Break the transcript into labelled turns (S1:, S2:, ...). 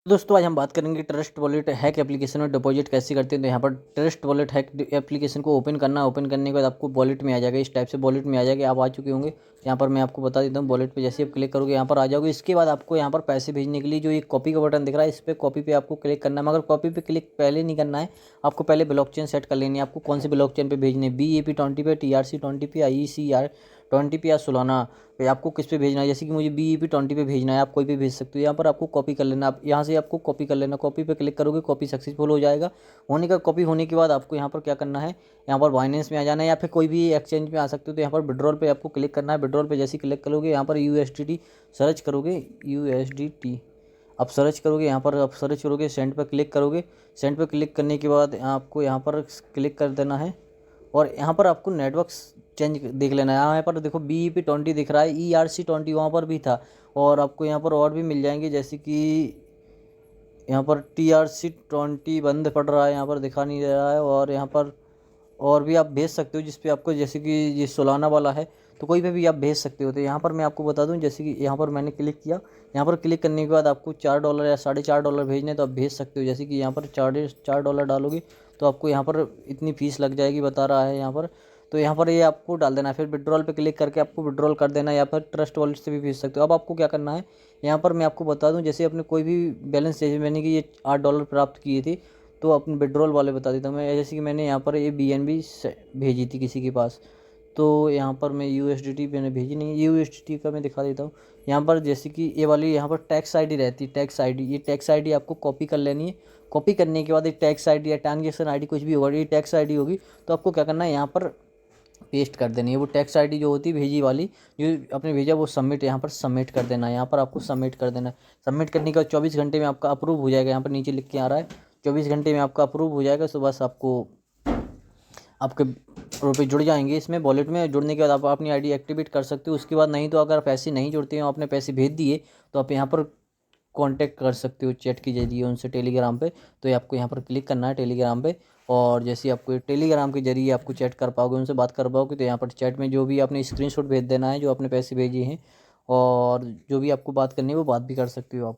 S1: दोस्तों आज हम बात करेंगे ट्रस्ट वॉलेट हैक एप्लीकेशन में डिपॉजिट कैसे करते हैं। तो यहाँ पर ट्रस्ट वॉलेट हैक एप्लीकेशन को ओपन करना है। ओपन करने के बाद आपको वॉलेट में आ जाएगा, इस टाइप से वॉलेट में आ जाएगा। आप आ चुके होंगे। यहाँ पर मैं आपको बता देता हूँ, वॉलेट पे जैसे आप क्लिक करोगे यहाँ पर आ जाओगे। इसके बाद आपको यहाँ पर पैसे भेजने के लिए जो एक कॉपी का बटन दिख रहा है, इस पर कॉपी पे आपको क्लिक करना है। मगर कॉपी पे क्लिक पहले नहीं करना है, आपको पहले ब्लॉकचेन सेट कर लेनी है। आपको कौन से ब्लॉकचेन पे भेजने, BEP20 पे, TRC20 पे, IECR20 पे या सोलाना पे, आपको किस पे भेजना है। जैसे कि मुझे BEP20 पे भेजना है, आप कोई भी भेज सकते हो। यहाँ पर आपको कॉपी कर लेना, आप यहाँ से आपको कॉपी कर लेना। कॉपी पे क्लिक करोगे, कॉपी सक्सेसफुल हो जाएगा। कॉपी होने के बाद आपको यहाँ पर क्या करना है, यहाँ पर बाइनेंस में आ जाना है या फिर कोई भी एक्सचेंज में आ सकते हो। तो यहाँ पर विड्रॉल पे आपको क्लिक करना है। विड्रॉल पे जैसे क्लिक करोगे, यहाँ पर USDT सर्च करोगे, USDT आप सर्च करोगे। यहाँ पर आप सर्च करोगे, सेंड पर क्लिक करोगे। सेंड पर क्लिक करने के बाद आपको यहाँ पर क्लिक कर देना है और यहाँ पर आपको नेटवर्क चेंज देख लेना है। यहाँ पर देखो BEP20 दिख रहा है, ERC20 वहाँ पर भी था और आपको यहाँ पर और भी मिल जाएंगे। जैसे कि यहाँ पर TRC20 बंद पड़ रहा है, यहाँ पर दिखा नहीं दे रहा है। और यहाँ पर और भी आप भेज सकते हो जिस पे आपको, जैसे कि ये सोलाना वाला है तो कोई पे भी आप भेज सकते हो। तो यहाँ पर मैं आपको बता दूं, जैसे कि यहाँ पर मैंने क्लिक किया। यहाँ पर क्लिक करने के बाद आपको $4 या $4.5 भेजने, तो आप भेज सकते हो। जैसे कि यहाँ पर $4 डालोगे तो आपको यहाँ पर इतनी फ़ीस लग जाएगी, बता रहा है यहाँ पर। तो यहाँ पर ये आपको डाल देना है। फिर विड्रॉल पे क्लिक करके आपको विड्रॉल कर देना है, या फिर ट्रस्ट वॉलेट से भी भेज सकते हो। अब आपको क्या करना है, यहाँ पर मैं आपको बता दूँ, जैसे अपने कोई भी बैलेंस, जैसे मैंने कि ये $8 प्राप्त किए थे, तो अपने विड्रॉल वाले बता देता हूँ मैं। जैसे कि मैंने यहाँ पर ये BNB भेजी थी किसी के पास, तो यहाँ पर मैं USDT मैंने भेजी नहीं है। USDT का मैं दिखा देता हूँ। यहाँ पर जैसे कि ये वाली यहाँ पर टैक्स ID रहती है, टैक्स ID, ये टैक्स ID आपको कॉपी कर लेनी है। कॉपी करने के बाद एक टैक्स ID या ट्रांजेक्शन ID कुछ भी होगा, ये टैक्स ID होगी, तो आपको क्या करना है, यहाँ पर पेस्ट कर देनी है। वो टैक्स ID जो होती है भेजी वाली, जो आपने भेजा, वो सबमिट, यहाँ पर सबमिट कर देना है। यहाँ पर आपको सबमिट कर देना है। सबमिट करने के बाद 24 घंटे में आपका अप्रूव हो जाएगा। यहाँ पर नीचे लिख के आ रहा है 24 घंटे में आपका अप्रूव हो जाएगा। तो बस आपको आपके रुपये जुड़ जाएंगे इसमें, वॉलेट में। जुड़ने के बाद आप अपनी ID एक्टिवेट कर सकते हो। उसके बाद नहीं तो अगर पैसे नहीं जुड़ते हैं, आपने पैसे भेज दिए, तो आप यहाँ पर कांटेक्ट कर सकते हो चैट के जरिए उनसे, टेलीग्राम पे। तो ये आपको यहाँ पर क्लिक करना है टेलीग्राम पे, और जैसे आपको टेलीग्राम के जरिए आपको चैट कर पाओगे, उनसे बात कर पाओगे, तो यहाँ पर चैट में जो भी आपने स्क्रीनशॉट भेज देना है, जो आपने पैसे भेजे हैं, और जो भी आपको बात करनी है वो बात भी कर सकते हो आप।